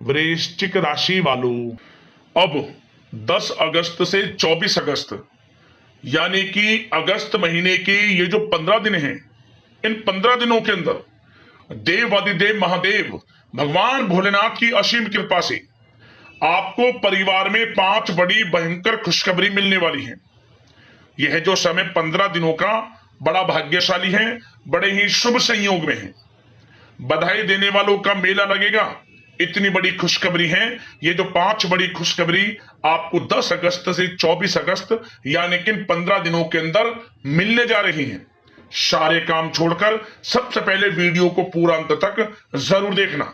वृश्चिक राशि वालों, अब 10 अगस्त से 24 अगस्त यानी कि अगस्त महीने के ये जो 15 दिन हैं, इन 15 दिनों के अंदर देवादिदेव महादेव भगवान भोलेनाथ की असीम कृपा से आपको परिवार में 5 बड़ी भयंकर खुशखबरी मिलने वाली है। यह जो समय 15 दिनों का बड़ा भाग्यशाली है, बड़े ही शुभ संयोग में है। बधाई देने वालों का मेला लगेगा। इतनी बड़ी खुशखबरी है। ये जो 5 बड़ी खुशखबरी आपको 10 अगस्त से 24 अगस्त यानी कि 15 दिनों के अंदर मिलने जा रही हैं। सारे काम छोड़कर सबसे पहले वीडियो को पूरा अंत तक जरूर देखना।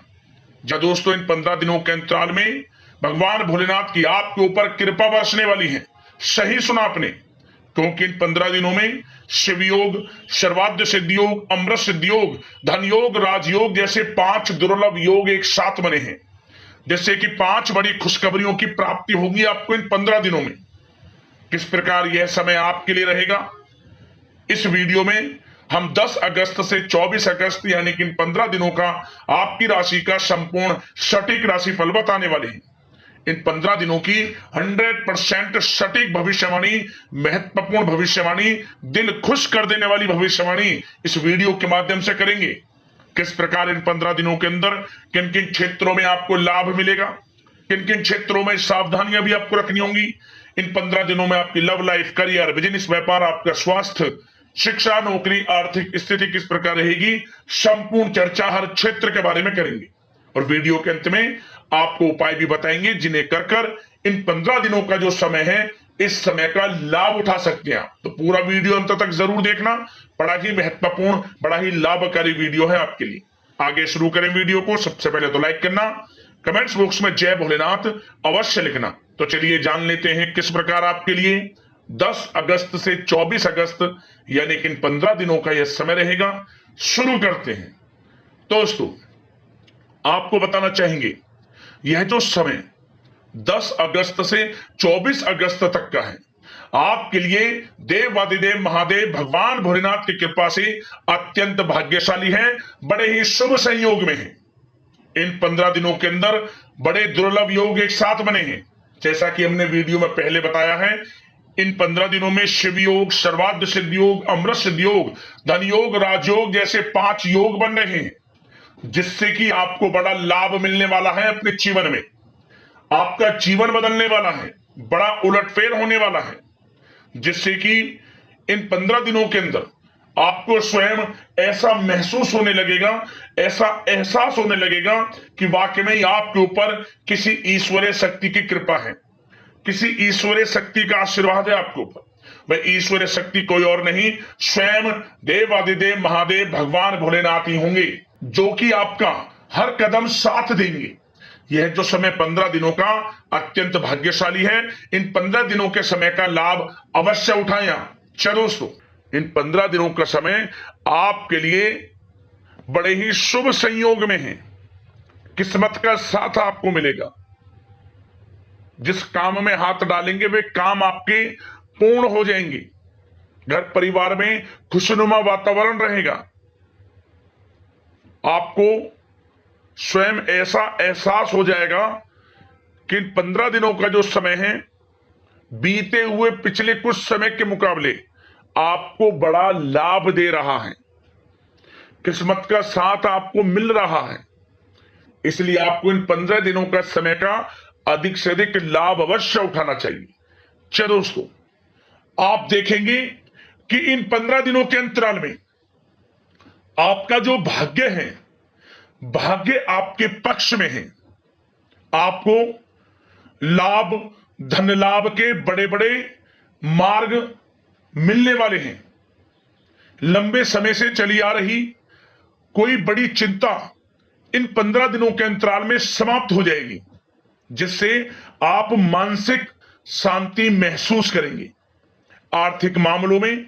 जो दोस्तों, इन 15 दिनों के अंतराल में भगवान भोलेनाथ की आपके ऊपर कृपा बरसने वाली है। सही सुना आपने, क्योंकि इन 15 दिनों में शिव योग, सर्वाद्य सिद्धि योग, अमृत सिद्धि योग, धन योग, राजयोग जैसे 5 दुर्लभ योग एक साथ बने हैं, जिससे कि 5 बड़ी खुशखबरियों की प्राप्ति होगी आपको इन 15 दिनों में। किस प्रकार यह समय आपके लिए रहेगा, इस वीडियो में हम 10 अगस्त से 24 अगस्त यानी कि इन 15 दिनों का आपकी राशि का संपूर्ण सटीक राशिफल बताने वाले हैं। इन 15 दिनों की 100% सटीक भविष्यवाणी, महत्वपूर्ण भविष्यवाणी, दिल खुश कर देने वाली भविष्यवाणी इस वीडियो के माध्यम से करेंगे। किस प्रकार इन 15 दिनों के अंदर किन किन क्षेत्रों में आपको लाभ मिलेगा, किन किन क्षेत्रों में सावधानियां भी आपको रखनी होंगी। इन 15 दिनों में आपकी लव लाइफ, करियर, बिजनेस, व्यापार, आपका स्वास्थ्य, शिक्षा, नौकरी, आर्थिक स्थिति किस प्रकार रहेगी, संपूर्ण चर्चा हर क्षेत्र के बारे में करेंगे। और वीडियो के अंत में आपको उपाय भी बताएंगे जिन्हें कर इन 15 दिनों का जो समय है, इस समय का लाभ उठा सकते हैं। तो पूरा वीडियो अंत तक जरूर देखना। बड़ा ही महत्वपूर्ण, बड़ा ही लाभकारी वीडियो है आपके लिए। आगे शुरू करें वीडियो को। सबसे पहले तो लाइक करना, कमेंट्स बॉक्स में जय भोलेनाथ अवश्य लिखना। तो चलिए जान लेते हैं किस प्रकार आपके लिए 10 अगस्त से 24 अगस्त यानी कि इन 15 दिनों का यह समय रहेगा। शुरू करते हैं। दोस्तों, आपको बताना चाहेंगे, यह जो समय 10 अगस्त से 24 अगस्त तक का है, आपके लिए देवादिदेव महादेव भगवान भोलेनाथ की कृपा से अत्यंत भाग्यशाली है, बड़े ही शुभ संयोग में है। इन 15 दिनों के अंदर बड़े दुर्लभ योग एक साथ बने हैं। जैसा कि हमने वीडियो में पहले बताया है, इन 15 दिनों में शिव योग, सर्वाद्य सिद्धि योग, अमृत सिद्धि योग, धन योग, राजयोग जैसे 5 योग बन रहे हैं, जिससे कि आपको बड़ा लाभ मिलने वाला है। अपने जीवन में आपका जीवन बदलने वाला है, बड़ा उलटफेर होने वाला है, जिससे कि इन 15 दिनों के अंदर आपको स्वयं ऐसा महसूस होने लगेगा, ऐसा एहसास होने लगेगा कि वाकई में आपके ऊपर किसी ईश्वरीय शक्ति की कृपा है, किसी ईश्वरीय शक्ति का आशीर्वाद है आपके ऊपर। वह ईश्वरीय शक्ति कोई और नहीं, स्वयं देवादिदेव महादेव भगवान भोलेनाथ ही होंगे, जो कि आपका हर कदम साथ देंगे। यह जो समय 15 दिनों का अत्यंत भाग्यशाली है। इन 15 दिनों के समय का लाभ अवश्य उठाएं आप। चलो दोस्तों, इन 15 दिनों का समय आपके लिए बड़े ही शुभ संयोग में है। किस्मत का साथ आपको मिलेगा। जिस काम में हाथ डालेंगे वे काम आपके पूर्ण हो जाएंगे। घर परिवार में खुशनुमा वातावरण रहेगा। आपको स्वयं ऐसा एहसास हो जाएगा कि इन 15 दिनों का जो समय है, बीते हुए पिछले कुछ समय के मुकाबले आपको बड़ा लाभ दे रहा है। किस्मत का साथ आपको मिल रहा है। इसलिए आपको इन 15 दिनों का समय का अधिक से अधिक लाभ अवश्य उठाना चाहिए। चलो दोस्तों, आप देखेंगे कि इन 15 दिनों के अंतराल में आपका जो भाग्य है, भाग्य आपके पक्ष में है। आपको लाभ, धन लाभ के बड़े बड़े मार्ग मिलने वाले हैं। लंबे समय से चली आ रही कोई बड़ी चिंता इन 15 दिनों के अंतराल में समाप्त हो जाएगी, जिससे आप मानसिक शांति महसूस करेंगे। आर्थिक मामलों में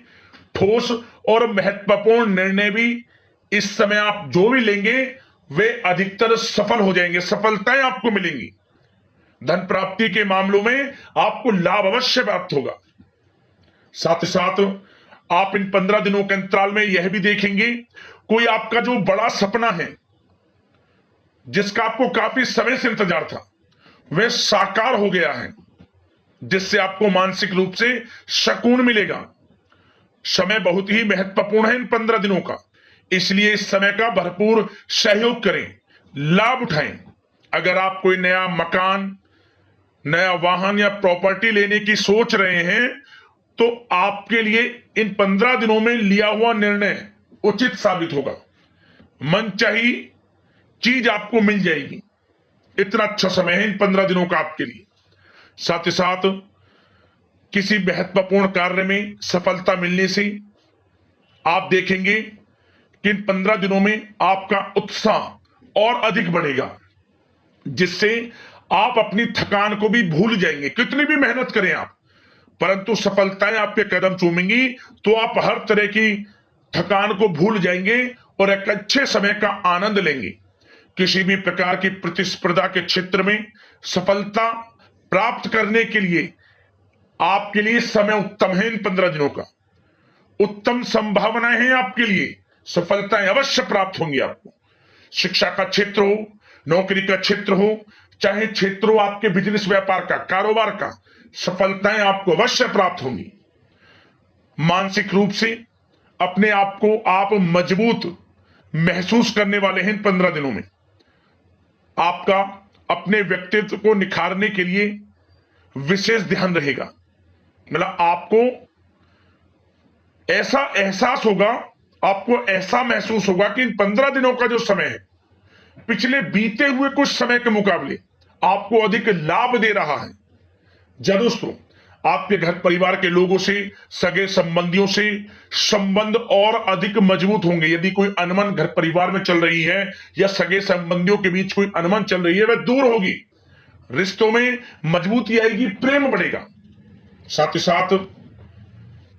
ठोस और महत्वपूर्ण निर्णय भी इस समय आप जो भी लेंगे वे अधिकतर सफल हो जाएंगे, सफलताएं आपको मिलेंगी। धन प्राप्ति के मामलों में आपको लाभ अवश्य प्राप्त होगा। साथ ही साथ आप इन 15 दिनों के अंतराल में यह भी देखेंगे, कोई आपका जो बड़ा सपना है जिसका आपको काफी समय से इंतजार था, वह साकार हो गया है, जिससे आपको मानसिक रूप से सुकून मिलेगा। समय बहुत ही महत्वपूर्ण है इन 15 दिनों का, इसलिए इस समय का भरपूर सहयोग करें, लाभ उठाएं। अगर आप कोई नया मकान, नया वाहन या प्रॉपर्टी लेने की सोच रहे हैं, तो आपके लिए इन 15 दिनों में लिया हुआ निर्णय उचित साबित होगा। मनचाही चीज आपको मिल जाएगी। इतना अच्छा समय है इन 15 दिनों का आपके लिए। साथ ही साथ किसी महत्वपूर्ण कार्य में सफलता मिलने से आप देखेंगे कि इन 15 दिनों में आपका उत्साह और अधिक बढ़ेगा, जिससे आप अपनी थकान को भी भूल जाएंगे। कितनी भी मेहनत करें आप, परंतु सफलताएं आपके कदम चूमेंगी तो आप हर तरह की थकान को भूल जाएंगे और एक अच्छे समय का आनंद लेंगे। किसी भी प्रकार की प्रतिस्पर्धा के क्षेत्र में सफलता प्राप्त करने के लिए आपके लिए समय उत्तम है। इन 15 दिनों का उत्तम संभावनाएं हैं आपके लिए, सफलताएं अवश्य प्राप्त होंगी आपको। शिक्षा का क्षेत्र हो, नौकरी का क्षेत्र हो, चाहे क्षेत्र हो आपके बिजनेस व्यापार का, कारोबार का, सफलताएं आपको अवश्य प्राप्त होंगी। मानसिक रूप से अपने आप को आप मजबूत महसूस करने वाले हैं। इन 15 दिनों में आपका अपने व्यक्तित्व को निखारने के लिए विशेष ध्यान रहेगा। मतलब आपको ऐसा एहसास होगा, आपको ऐसा महसूस होगा कि इन 15 दिनों का जो समय है, पिछले बीते हुए कुछ समय के मुकाबले आपको अधिक लाभ दे रहा है। जब दोस्तों आपके घर परिवार के लोगों से, सगे संबंधियों से संबंध और अधिक मजबूत होंगे। यदि कोई अनबन घर परिवार में चल रही है या सगे संबंधियों के बीच कोई अनबन चल रही है, वह दूर होगी, रिश्तों में मजबूती आएगी, प्रेम बढ़ेगा। साथ ही साथ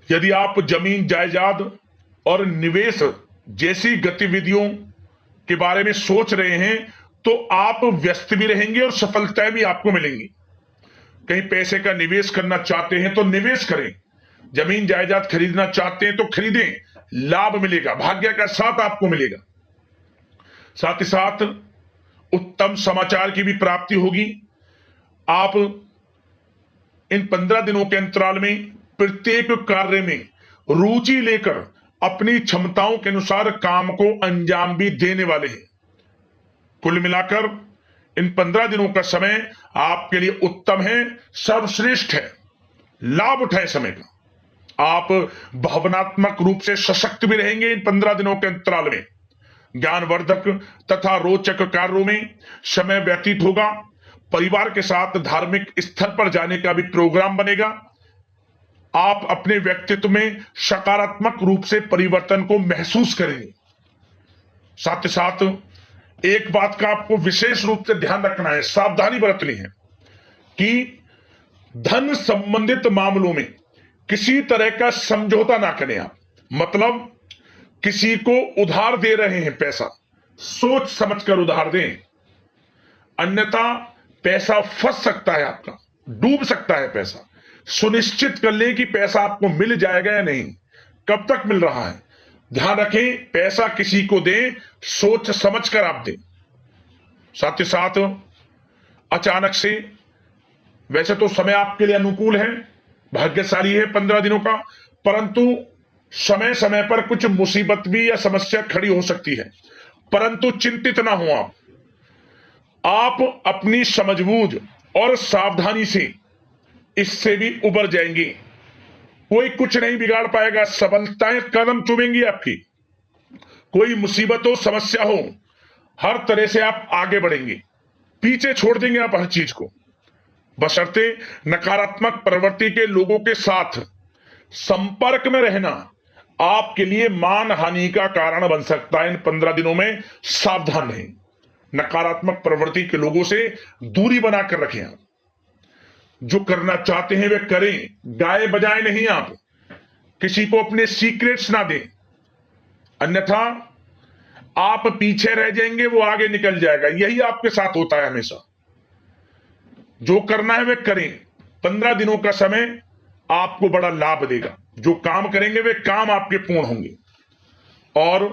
यदि आप जमीन जायदाद और निवेश जैसी गतिविधियों के बारे में सोच रहे हैं, तो आप व्यस्त भी रहेंगे और सफलताएं भी आपको मिलेंगी। कहीं पैसे का निवेश करना चाहते हैं तो निवेश करें, जमीन जायदाद खरीदना चाहते हैं तो खरीदें, लाभ मिलेगा, भाग्य का साथ आपको मिलेगा। साथ ही साथ उत्तम समाचार की भी प्राप्ति होगी। आप इन 15 दिनों के अंतराल में प्रत्येक कार्य में रुचि लेकर अपनी क्षमताओं के अनुसार काम को अंजाम भी देने वाले हैं। कुल मिलाकर इन 15 दिनों का समय आपके लिए उत्तम है, सर्वश्रेष्ठ है। लाभ उठाएं समय का। आप भावनात्मक रूप से सशक्त भी रहेंगे इन 15 दिनों के अंतराल में। ज्ञानवर्धक तथा रोचक कार्यों में समय व्यतीत होगा। परिवार के साथ धार्मिक स्थल पर जाने का भी प्रोग्राम बनेगा। आप अपने व्यक्तित्व में सकारात्मक रूप से परिवर्तन को महसूस करेंगे। साथ ही साथ एक बात का आपको विशेष रूप से ध्यान रखना है, सावधानी बरतनी है कि धन संबंधित मामलों में किसी तरह का समझौता ना करें आप। मतलब किसी को उधार दे रहे हैं पैसा, सोच समझकर उधार दें, अन्यथा पैसा फंस सकता है, आपका डूब सकता है पैसा। सुनिश्चित कर लें कि पैसा आपको मिल जाएगा या नहीं, कब तक मिल रहा है। ध्यान रखें, पैसा किसी को दें, सोच समझकर आप दें। साथ ही साथ अचानक से, वैसे तो समय आपके लिए अनुकूल है, भाग्यशाली है 15 दिनों का, परंतु समय समय पर कुछ मुसीबत भी या समस्या खड़ी हो सकती है। परंतु चिंतित ना हो आप अपनी समझबूझ और सावधानी से इससे भी उबर जाएंगे। कोई कुछ नहीं बिगाड़ पाएगा, सफलताएं कदम चूमेंगी आपकी। कोई मुसीबत हो, समस्या हो, हर तरह से आप आगे बढ़ेंगे, पीछे छोड़ देंगे आप हर चीज को। बशर्ते नकारात्मक प्रवृत्ति के लोगों के साथ संपर्क में रहना आपके लिए मान हानि का कारण बन सकता है। इन 15 दिनों में सावधान रहें, नकारात्मक प्रवृत्ति के लोगों से दूरी बनाकर रखें। आप जो करना चाहते हैं वे करें, गाए बजाए नहीं। आप किसी को अपने सीक्रेट्स ना दें, अन्यथा आप पीछे रह जाएंगे, वो आगे निकल जाएगा। यही आपके साथ होता है हमेशा। जो करना है वे करें। 15 दिनों का समय आपको बड़ा लाभ देगा। जो काम करेंगे वे काम आपके पूर्ण होंगे। और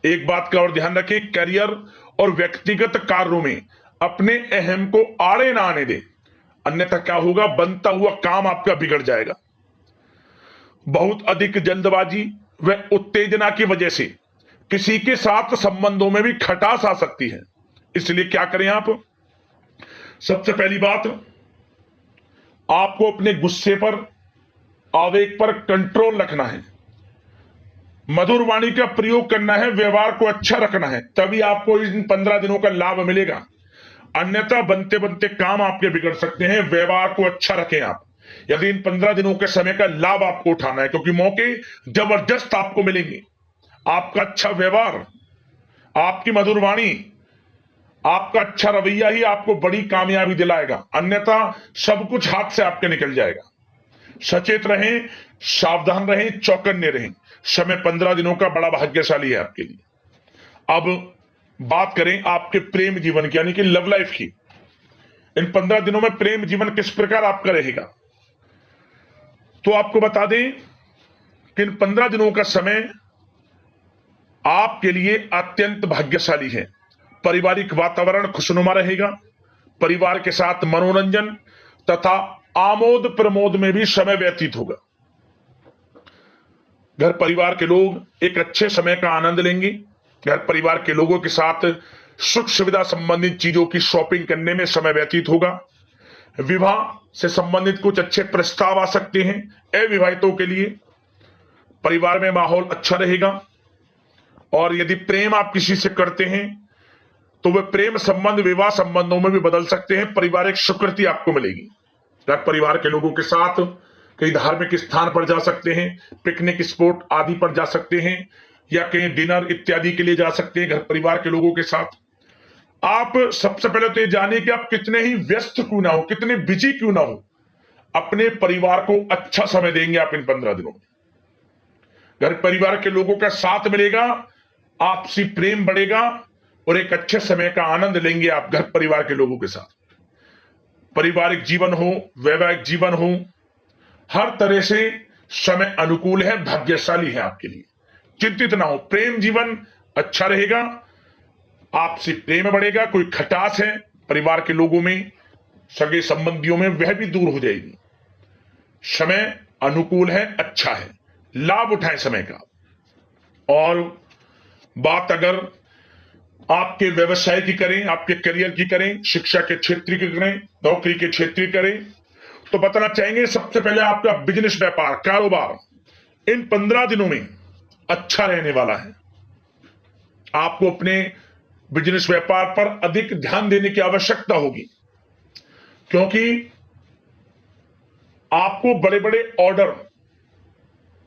एक बात का और ध्यान रखें, करियर और व्यक्तिगत कार्यों में अपने अहम को आड़े ना आने दे, अन्यथा क्या होगा, बनता हुआ काम आपका बिगड़ जाएगा। बहुत अधिक जल्दबाजी व उत्तेजना की वजह से किसी के साथ संबंधों में भी खटास आ सकती है। इसलिए क्या करें आप, सबसे पहली बात, आपको अपने गुस्से पर, आवेग पर कंट्रोल रखना है, मधुर वाणी का प्रयोग करना है, व्यवहार को अच्छा रखना है, तभी आपको इन 15 दिनों का लाभ मिलेगा। अन्यथा बनते बनते काम आपके बिगड़ सकते हैं। व्यवहार को अच्छा रखें आप, यदि इन 15 दिनों के समय का लाभ आपको उठाना है, क्योंकि मौके जबरदस्त आपको मिलेंगे। आपका अच्छा व्यवहार, आपकी मधुर वाणी, आपका अच्छा रवैया ही आपको बड़ी कामयाबी दिलाएगा, अन्यथा सब कुछ हाथ से आपके निकल जाएगा। सचेत रहें, सावधान रहें, चौकन्ने रहें। समय 15 दिनों का बड़ा भाग्यशाली है आपके लिए। अब बात करें आपके प्रेम जीवन की, यानी कि लव लाइफ की। इन 15 दिनों में प्रेम जीवन किस प्रकार आपका रहेगा, तो आपको बता दें कि इन 15 दिनों का समय आपके लिए अत्यंत भाग्यशाली है। पारिवारिक वातावरण खुशनुमा रहेगा, परिवार के साथ मनोरंजन तथा आमोद प्रमोद में भी समय व्यतीत होगा। घर परिवार के लोग एक अच्छे समय का आनंद लेंगे। घर परिवार के लोगों के साथ सुख सुविधा संबंधित चीजों की शॉपिंग करने में समय व्यतीत होगा। विवाह से संबंधित कुछ अच्छे प्रस्ताव आ सकते हैं अविवाहितों के लिए। परिवार में माहौल अच्छा रहेगा, और यदि प्रेम आप किसी से करते हैं तो वह प्रेम संबंध विवाह संबंधों में भी बदल सकते हैं। पारिवारिक स्वीकृति आपको मिलेगी। घर परिवार के लोगों के साथ कहीं धार्मिक स्थान पर जा सकते हैं, पिकनिक स्पॉट आदि पर जा सकते हैं, या कहीं डिनर इत्यादि के लिए जा सकते हैं घर परिवार के लोगों के साथ। आप सबसे पहले तो ये जानिए कि आप कितने ही व्यस्त क्यों ना हो, कितने बिजी क्यों ना हो, अपने परिवार को अच्छा समय देंगे आप इन 15 दिनों में। घर परिवार के लोगों का साथ मिलेगा, आपसी प्रेम बढ़ेगा, और एक अच्छे समय का आनंद लेंगे आप घर परिवार के लोगों के साथ। पारिवारिक जीवन हो, वैवाहिक जीवन हो, हर तरह से समय अनुकूल है, भाग्यशाली है आपके लिए। चिंतित ना हो, प्रेम जीवन अच्छा रहेगा, आपसी प्रेम बढ़ेगा, कोई खटास है परिवार के लोगों में, सगे संबंधियों में, वह भी दूर हो जाएगी। समय अनुकूल है, अच्छा है, लाभ उठाएं समय का। और बात अगर आपके व्यवसाय की करें, आपके करियर की करें, शिक्षा के क्षेत्र की करें, नौकरी के क्षेत्र की करें, तो बताना चाहेंगे सबसे पहले आपका बिजनेस, व्यापार, कारोबार इन 15 दिनों में अच्छा रहने वाला है। आपको अपने बिजनेस व्यापार पर अधिक ध्यान देने की आवश्यकता होगी, क्योंकि आपको बड़े बड़े ऑर्डर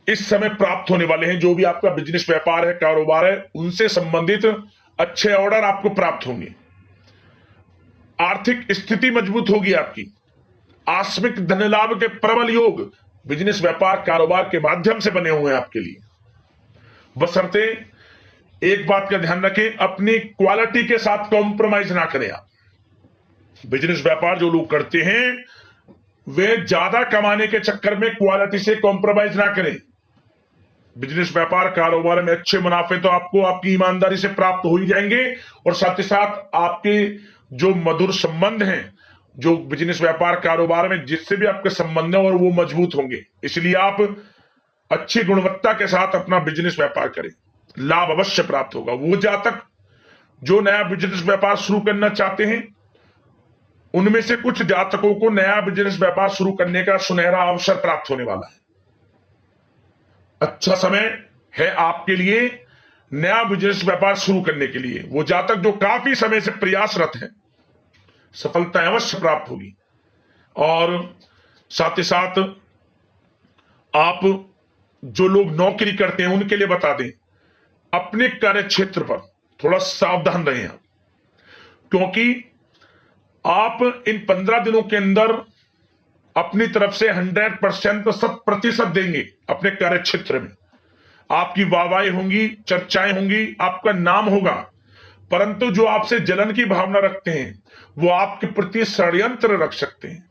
इस समय प्राप्त होने वाले हैं। जो भी आपका बिजनेस व्यापार है, कारोबार है, उनसे संबंधित अच्छे ऑर्डर आपको प्राप्त होंगे। आर्थिक स्थिति मजबूत होगी आपकी। आकस्मिक धन लाभ के प्रबल योग बिजनेस व्यापार कारोबार के माध्यम से बने हुए हैं आपके लिए। बशर्ते एक बात का ध्यान रखें, अपनी क्वालिटी के साथ कॉम्प्रोमाइज ना करें आप। बिजनेस व्यापार जो लोग करते हैं वे ज्यादा कमाने के चक्कर में क्वालिटी से कॉम्प्रोमाइज ना करें। बिजनेस व्यापार कारोबार में अच्छे मुनाफे तो आपको आपकी ईमानदारी से प्राप्त हो ही जाएंगे, और साथ ही साथ आपके जो मधुर संबंध हैं जो बिजनेस व्यापार कारोबार में जिससे भी आपके संबंध हैं, और वो मजबूत होंगे। इसलिए आप अच्छी गुणवत्ता के साथ अपना बिजनेस व्यापार करें, लाभ अवश्य प्राप्त होगा। वो जातक जो नया बिजनेस व्यापार शुरू करना चाहते हैं, उनमें से कुछ जातकों को नया बिजनेस व्यापार शुरू करने का सुनहरा अवसर प्राप्त होने वाला है। अच्छा समय है आपके लिए नया बिजनेस व्यापार शुरू करने के लिए। वो जातक जो काफी समय से प्रयासरत हैं, सफलता अवश्य प्राप्त होगी। और साथ ही साथ आप जो लोग नौकरी करते हैं उनके लिए बता दें, अपने कार्य क्षेत्र पर थोड़ा सावधान रहें आप, क्योंकि आप इन 15 दिनों के अंदर अपनी तरफ से 100% 100% देंगे अपने कार्य क्षेत्र में। आपकी वाहवाही होंगी, चर्चाएं होंगी, आपका नाम होगा, परंतु जो आपसे जलन की भावना रखते हैं वो आपके प्रति षड्यंत्र रख सकते हैं।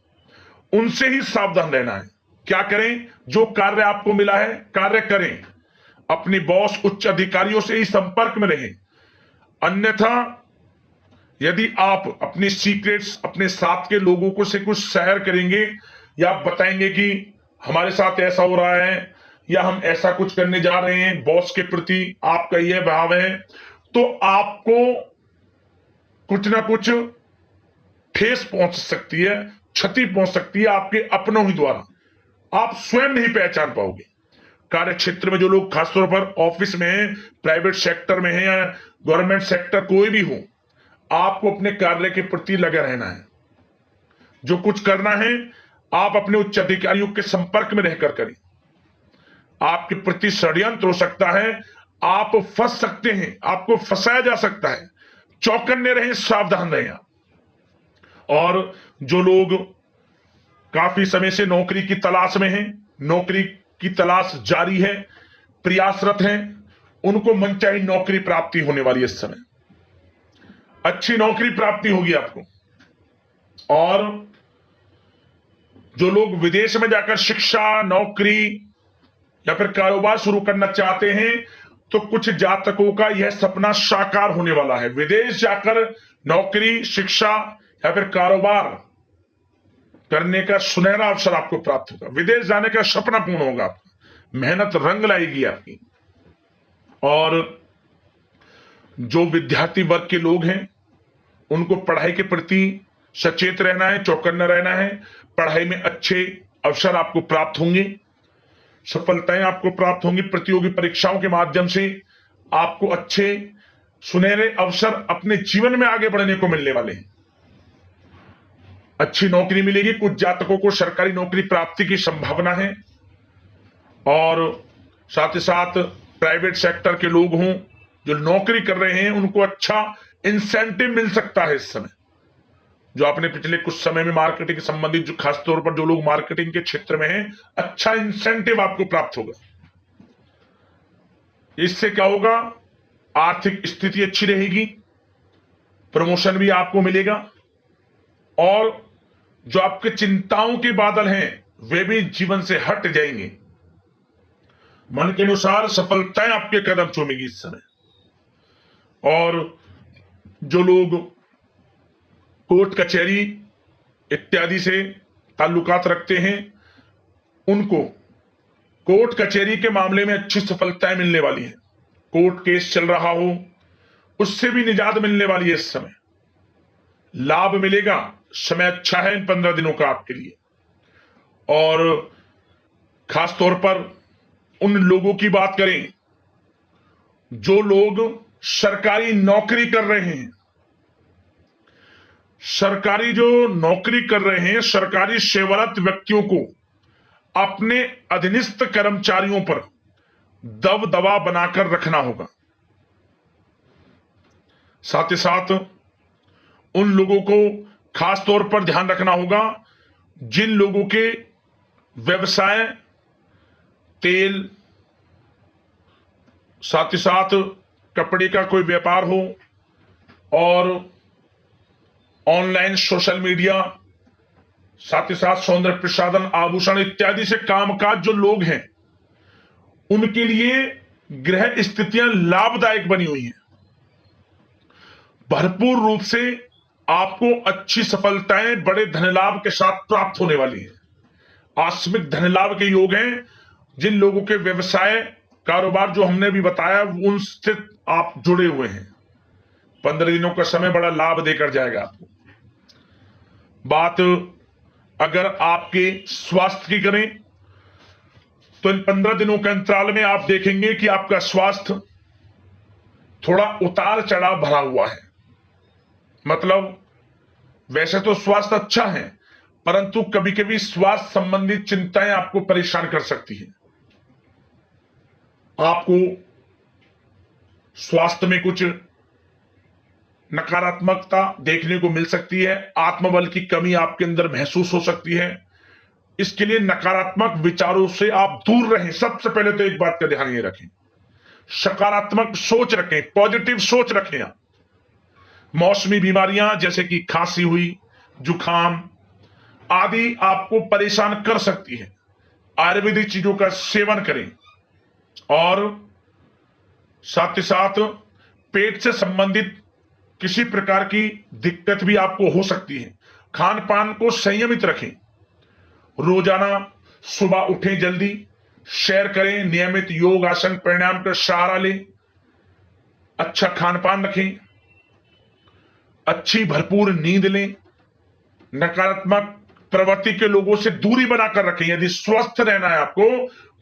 उनसे ही सावधान रहना है। क्या करें, जो कार्य आपको मिला है कार्य करें, अपने बॉस उच्च अधिकारियों से ही संपर्क में रहें, अन्यथा यदि आप अपनी सीक्रेट्स अपने साथ के लोगों को से कुछ शेयर करेंगे या आप बताएंगे कि हमारे साथ ऐसा हो रहा है या हम ऐसा कुछ करने जा रहे हैं, बॉस के प्रति आपका यह भाव है, तो आपको कुछ ना कुछ ठेस पहुंच सकती है, क्षति पहुंच सकती है आपके अपनों ही द्वारा। आप स्वयं नहीं पहचान पाओगे। कार्य क्षेत्र में जो लोग खासतौर पर ऑफिस में हैं, प्राइवेट सेक्टर में हैं या गवर्नमेंट सेक्टर कोई भी हो, आपको अपने कार्य के प्रति लगे रहना है। जो कुछ करना है आप अपने उच्च अधिकारियों के संपर्क में रहकर करें। आपके प्रति षड्यंत्र हो सकता है, आप फंस सकते हैं, आपको फंसाया जा सकता है। चौकन्ने रहें, सावधान रहें आप। और जो लोग काफी समय से नौकरी की तलाश में हैं, नौकरी की तलाश जारी है, प्रयासरत हैं, उनको मनचाही नौकरी प्राप्ति होने वाली है। इस समय अच्छी नौकरी प्राप्ति होगी आपको। और जो लोग विदेश में जाकर शिक्षा, नौकरी या फिर कारोबार शुरू करना चाहते हैं, तो कुछ जातकों का यह सपना साकार होने वाला है। विदेश जाकर नौकरी, शिक्षा या फिर कारोबार करने का सुनहरा अवसर आपको प्राप्त होगा। विदेश जाने का सपना पूर्ण होगा आपका, मेहनत रंग लाएगी आपकी। और जो विद्यार्थी वर्ग के लोग हैं, उनको पढ़ाई के प्रति सचेत रहना है, चौकन्ना रहना है। पढ़ाई में अच्छे अवसर आपको प्राप्त होंगे, सफलताएं आपको प्राप्त होंगी। प्रतियोगी परीक्षाओं के माध्यम से आपको अच्छे सुनहरे अवसर अपने जीवन में आगे बढ़ने को मिलने वाले हैं। अच्छी नौकरी मिलेगी। कुछ जातकों को सरकारी नौकरी प्राप्ति की संभावना है। और साथ ही साथ प्राइवेट सेक्टर के लोग हों जो नौकरी कर रहे हैं, उनको अच्छा इंसेंटिव मिल सकता है इस समय। जो आपने पिछले कुछ समय में मार्केटिंग के संबंधित, जो खासतौर पर जो लोग मार्केटिंग के क्षेत्र में हैं, अच्छा इंसेंटिव आपको प्राप्त होगा। इससे क्या होगा, आर्थिक स्थिति अच्छी रहेगी, प्रमोशन भी आपको मिलेगा और जो आपके चिंताओं के बादल हैं वे भी जीवन से हट जाएंगे। मन के अनुसार सफलताएं आपके कदम चूमेगी इस समय। और जो लोग कोर्ट कचहरी इत्यादि से ताल्लुकात रखते हैं, उनको कोर्ट कचहरी के मामले में अच्छी सफलताएं मिलने वाली हैं। कोर्ट केस चल रहा हो, उससे भी निजात मिलने वाली है इस समय। लाभ मिलेगा, समय अच्छा है इन 15 दिनों का आपके लिए। और खासतौर पर उन लोगों की बात करें जो लोग सरकारी नौकरी कर रहे हैं। सरकारी जो नौकरी कर रहे हैं, सरकारी सेवारत व्यक्तियों को अपने अधीनस्थ कर्मचारियों पर दबदबा बनाकर रखना होगा। साथ ही साथ उन लोगों को खास तौर पर ध्यान रखना होगा जिन लोगों के व्यवसाय, तेल, साथ ही साथ कपड़े का कोई व्यापार हो और ऑनलाइन सोशल मीडिया, साथ ही साथ सौंदर्य प्रसाधन, आभूषण इत्यादि से कामकाज जो लोग हैं, उनके लिए ग्रह स्थितियां लाभदायक बनी हुई हैं। भरपूर रूप से आपको अच्छी सफलताएं बड़े धनलाभ के साथ प्राप्त होने वाली हैं। आकस्मिक धनलाभ के योग हैं। जिन लोगों के व्यवसाय, कारोबार जो हमने भी बताया, उनसे आप जुड़े हुए हैं। 15 दिनों का समय बड़ा लाभ देकर जाएगा आपको। बात अगर आपके स्वास्थ्य की करें तो इन 15 दिनों के अंतराल में आप देखेंगे कि आपका स्वास्थ्य थोड़ा उतार चढ़ाव भरा हुआ है। मतलब वैसे तो स्वास्थ्य अच्छा है, परंतु कभी कभी स्वास्थ्य संबंधित चिंताएं आपको परेशान कर सकती हैं। आपको स्वास्थ्य में कुछ नकारात्मकता देखने को मिल सकती है। आत्मबल की कमी आपके अंदर महसूस हो सकती है। इसके लिए नकारात्मक विचारों से आप दूर रहें। सबसे पहले तो एक बात का ध्यान ये रखें, सकारात्मक सोच रखें, पॉजिटिव सोच रखें आप। मौसमी बीमारियां जैसे कि खांसी हुई, जुखाम आदि आपको परेशान कर सकती है। आयुर्वेदिक चीजों का सेवन करें और साथ ही साथ पेट से संबंधित किसी प्रकार की दिक्कत भी आपको हो सकती है। खान पान को संयमित रखें, रोजाना सुबह उठें, जल्दी सैर करें, नियमित योग आसन प्राणायाम का सहारा लें, अच्छा खान पान रखें, अच्छी भरपूर नींद लें, नकारात्मक प्रवृत्ति के लोगों से दूरी बनाकर रखें। यदि स्वस्थ रहना है आपको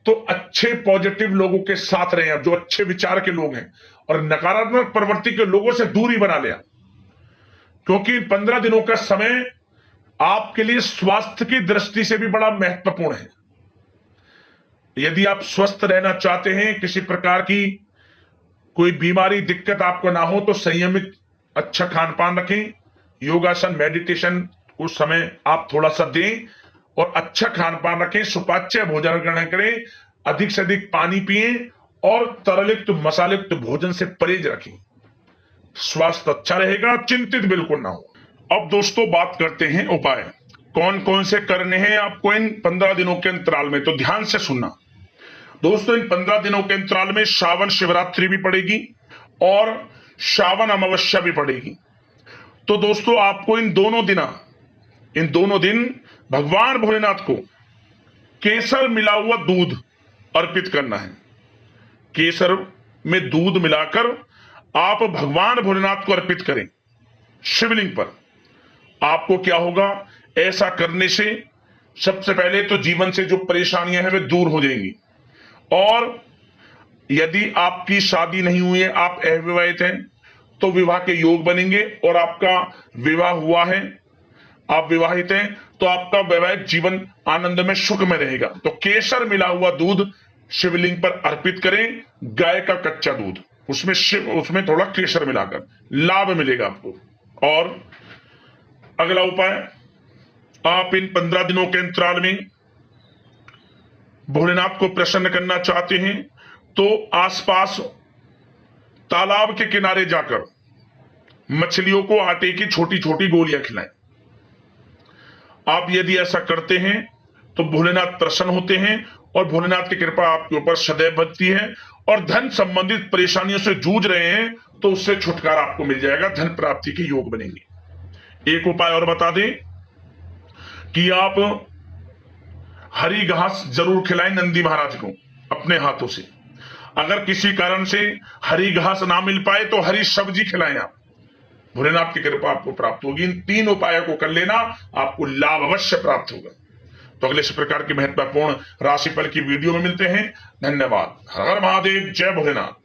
तो अच्छे पॉजिटिव लोगों के साथ रहें, जो अच्छे विचार के लोग हैं, और नकारात्मक प्रवृत्ति के लोगों से दूरी बना लिया, क्योंकि 15 दिनों का समय आपके लिए स्वास्थ्य की दृष्टि से भी बड़ा महत्वपूर्ण है। यदि आप स्वस्थ रहना चाहते हैं, किसी प्रकार की कोई बीमारी दिक्कत आपको ना हो, तो संयमित अच्छा खान पान रखें, योगासन मेडिटेशन उस समय आप थोड़ा सा दें, और अच्छा खान पान रखें, सुपाच्य भोजन ग्रहण करें, अधिक से अधिक पानी पिएं, और तरलयुक्त मसालेयुक्त भोजन से परहेज रखें। स्वास्थ्य अच्छा रहेगा, चिंतित बिल्कुल ना हो। अब दोस्तों बात करते हैं उपाय, कौन कौन से करने हैं आपको इन 15 दिनों के अंतराल में, तो ध्यान से सुनना दोस्तों। इन 15 दिनों के अंतराल में श्रावण शिवरात्रि भी पड़ेगी और श्रावण अमावस्या भी पड़ेगी। तो दोस्तों आपको इन दोनों दिन भगवान भोलेनाथ को केसर मिला हुआ दूध अर्पित करना है। केसर में दूध मिलाकर आप भगवान भोलेनाथ को अर्पित करें शिवलिंग पर। आपको क्या होगा, ऐसा करने से सबसे पहले तो जीवन से जो परेशानियां हैं वे दूर हो जाएंगी, और यदि आपकी शादी नहीं हुई है, आप अविवाहित हैं, तो विवाह के योग बनेंगे, और आपका विवाह हुआ है, आप विवाहित हैं, तो आपका वैवाहिक जीवन आनंद में सुख में रहेगा। तो केसर मिला हुआ दूध शिवलिंग पर अर्पित करें, गाय का कच्चा दूध, उसमें थोड़ा केसर मिलाकर, लाभ मिलेगा आपको। और अगला उपाय, आप इन 15 दिनों के अंतराल में भोलेनाथ को प्रसन्न करना चाहते हैं, तो आसपास तालाब के किनारे जाकर मछलियों को आटे की छोटी छोटी गोलियां खिलाएं। आप यदि ऐसा करते हैं तो भोलेनाथ प्रसन्न होते हैं, और भोलेनाथ की कृपा आपके ऊपर सदैव बनती है, और धन संबंधित परेशानियों से जूझ रहे हैं तो उससे छुटकारा आपको मिल जाएगा, धन प्राप्ति के योग बनेंगे। एक उपाय और बता दें कि आप हरी घास जरूर खिलाएं नंदी महाराज को अपने हाथों से। अगर किसी कारण से हरी घास ना मिल पाए तो हरी सब्जी खिलाएं आप, भोलेनाथ की कृपा आपको प्राप्त होगी। इन 3 उपायों को कर लेना, आपको लाभ अवश्य प्राप्त होगा। तो अगले इस प्रकार की महत्वपूर्ण राशिफल की वीडियो में मिलते हैं। धन्यवाद। हर हर महादेव, जय भोलेनाथ।